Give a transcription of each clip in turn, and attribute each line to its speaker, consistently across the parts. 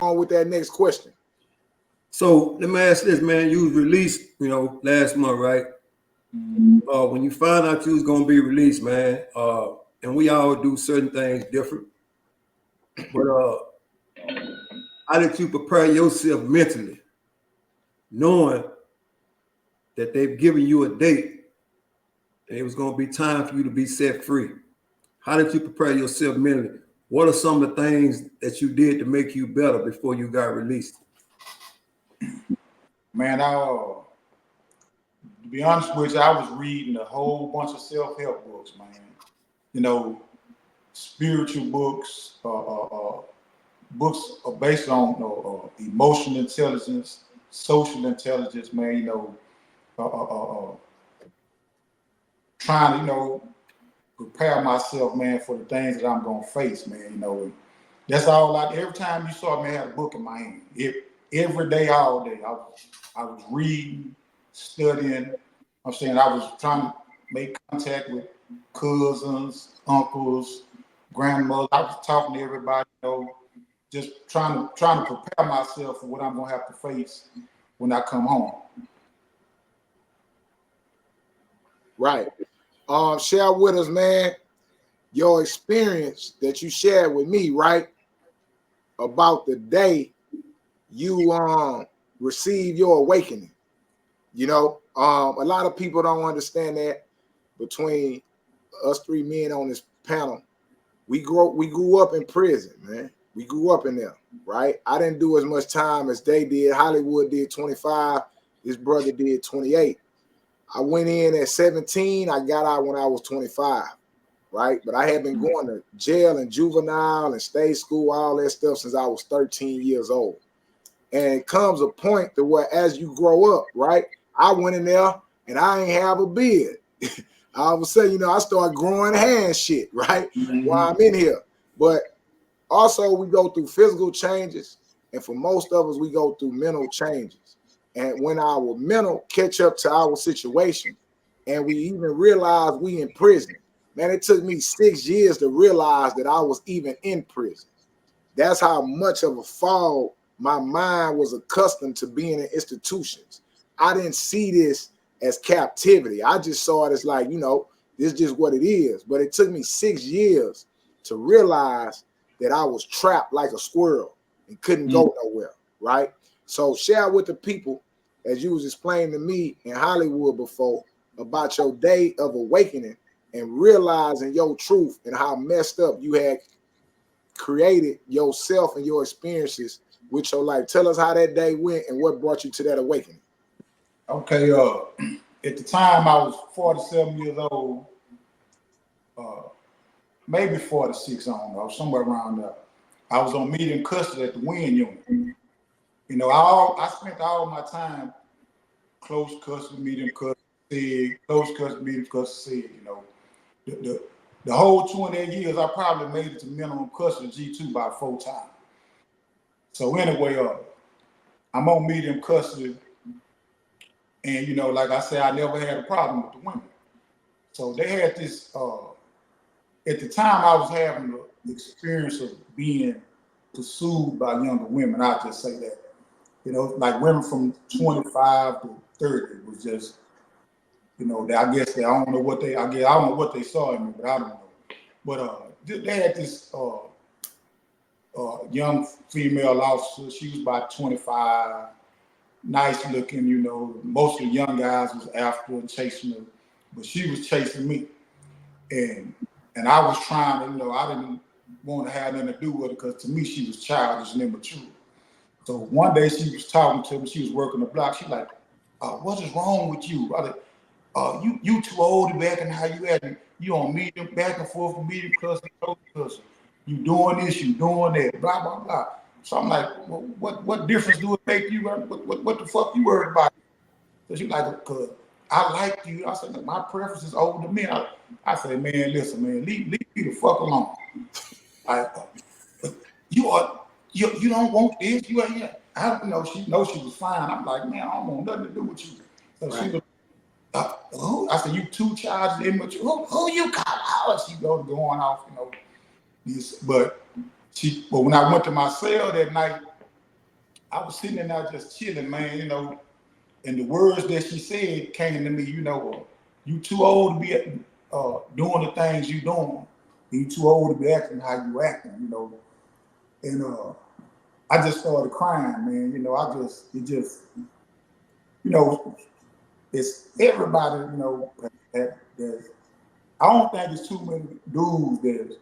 Speaker 1: On with that next question.
Speaker 2: So let me ask this, man. You was released, last month, right? When you found out you was gonna be released, man, and we all do certain things different, but how did you prepare yourself mentally, knowing that they've given you a date and it was gonna be time for you to be set free? How did you prepare yourself mentally? What are some of the things that you did to make you better before you got released?
Speaker 3: Man, to be honest with you, I was reading a whole bunch of self-help books, man. Spiritual books, books are based on emotional intelligence, social intelligence, man. Trying to, prepare myself, man, for the things that I'm gonna face, man. That's all. Every time you saw me, I had a book in my hand. Every day, all day, I was reading, studying. I was trying to make contact with cousins, uncles, grandmothers. I was talking to everybody, just trying to prepare myself for what I'm gonna have to face when I come home.
Speaker 1: Right. Share with us, man, your experience that you shared with me, right? About the day you received your awakening. A lot of people don't understand that between us three men on this panel. We grew up in prison, man. We grew up in there, right? I didn't do as much time as they did. Hollywood did 25. His brother did 28. I went in at 17. I got out when I was 25, right? But I had been going to jail and juvenile and state school, all that stuff since I was 13 years old. And it comes a point to where as you grow up, right? I went in there and I ain't have a beard. All of a sudden, I started growing hair and shit, right? While I'm in here. But also we go through physical changes. And for most of us, we go through mental changes. And when our mental catch up to our situation and we even realize we in prison, man, it took me 6 years to realize that I was even in prison. That's how much of a fall my mind was accustomed to being in institutions. I didn't see this as captivity. I just saw it as like, this is just what it is. But it took me 6 years to realize that I was trapped like a squirrel and couldn't go nowhere, right? So share with the people, as you was explaining to me in Hollywood before, about your day of awakening and realizing your truth and how messed up you had created yourself and your experiences with your life. Tell us how that day went and what brought you to that awakening.
Speaker 3: Okay, at the time I was 47 years old, maybe 46, I don't know, somewhere around there. I was on medium custody at the Win Unit. I spent all my time close custody, medium custody, close custody, medium custody. The whole 28 years, I probably made it to minimum custody G2 about 4 times. So anyway, I'm on medium custody, and like I said, I never had a problem with the women. So they had this. At the time, I was having the experience of being pursued by younger women. I'll just say that. Like women from 25 to 30 was just, I guess I don't know what they saw in me, but I don't know. But they had this young female officer. She was about 25, nice looking, most of the young guys was after her, chasing her, but she was chasing me. And I was trying to, I didn't want to have nothing to do with her because to me, she was childish and immature. So one day she was talking to me, she was working the block. She like, what is wrong with you? I like, you too old to back and how you at, you on medium, back and forth from medium custody, you doing this, you doing that, blah, blah, blah. So I'm like, well, what difference do it make you? What the fuck you worried about? So she like, cause I like you. I said, my preference is older men. I said, man, listen, man, leave me the fuck alone. You don't want this. You ain't here. I don't know. She knows she was fine. I'm like, man, I don't want nothing to do with you. So right. She was, who? I said, you too childish, immature. Who you call out? She going off, But when I went to my cell that night, I was sitting there just chilling, man, you know, and the words that she said came to me, you know, you too old to be doing the things you doing. You too old to be acting how you acting, you know. And I just started crying, man. You know, you know, it's everybody, you know, I don't think there's too many dudes that's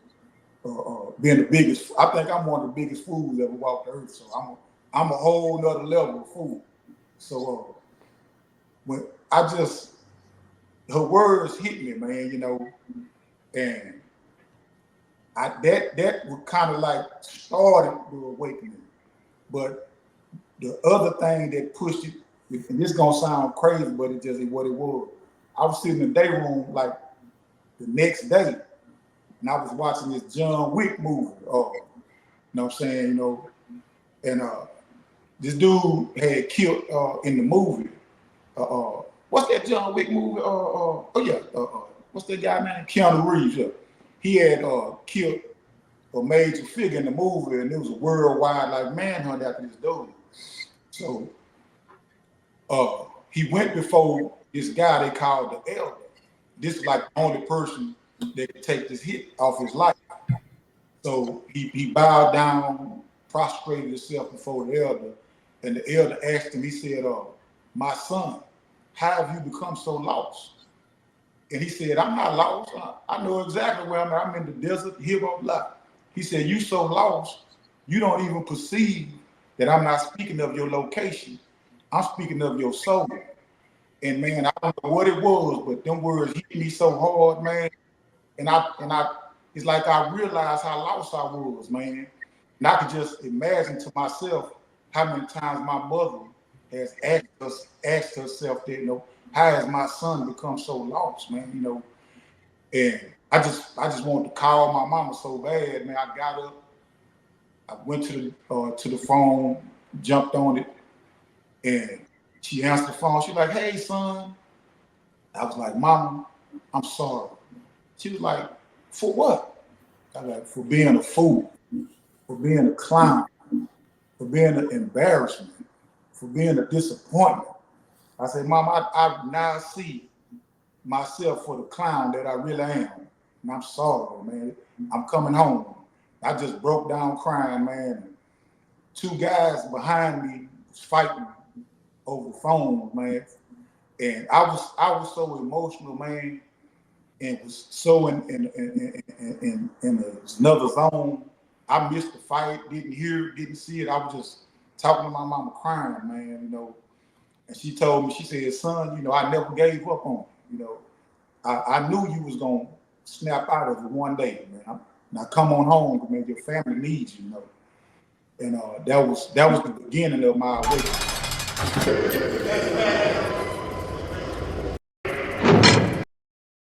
Speaker 3: being the biggest. I think I'm one of the biggest fools that ever walked the earth. So I'm a whole nother level of fool. So when her words hit me, man, you know, and that was kind of like started the awakening. But the other thing that pushed it, and this gonna sound crazy, but it just is what it was. I was sitting in the day room like the next day, and I was watching this John Wick movie. You know what I'm saying? You know, and this dude had killed in the movie. What's that John Wick movie? What's that guy name? Keanu Reeves. Yeah. He had killed a major figure in the movie, and it was a worldwide like manhunt after this dude. So he went before this guy they called the elder. This is like the only person that could take this hit off his life. So he bowed down, prostrated himself before the elder, and the elder asked him, he said, my son, how have you become so lost? And he said, I'm not lost. I know exactly where I'm at. I'm in the desert, here of life. He said, you so lost, you don't even perceive that I'm not speaking of your location. I'm speaking of your soul. And man, I don't know what it was, but them words hit me so hard, man. And I it's like I realized how lost I was, man. And I could just imagine to myself how many times my mother has asked herself that, you know, how has my son become so lost, man? You know, and I just wanted to call my mama so bad, man. I got up, I went to the phone, jumped on it, and she answered the phone. She's like, hey, son. I was like, Mama, I'm sorry. She was like, for what? I was like, for being a fool, for being a clown, for being an embarrassment, for being a disappointment. I said, Mama, I now see myself for the clown that I really am. And I'm sorry, man. I'm coming home. I just broke down crying, man. Two guys behind me was fighting over the phone, man. And I was so emotional, man, and was so in another zone. I missed the fight, didn't hear it, didn't see it. I was just talking to my mama crying, man, you know. And she told me, she said, son, you know, I never gave up on you, you know. I knew you was gonna snap out of it one day, man. Now come on home, man. Your family needs you, you know. And that was the beginning of my awakening.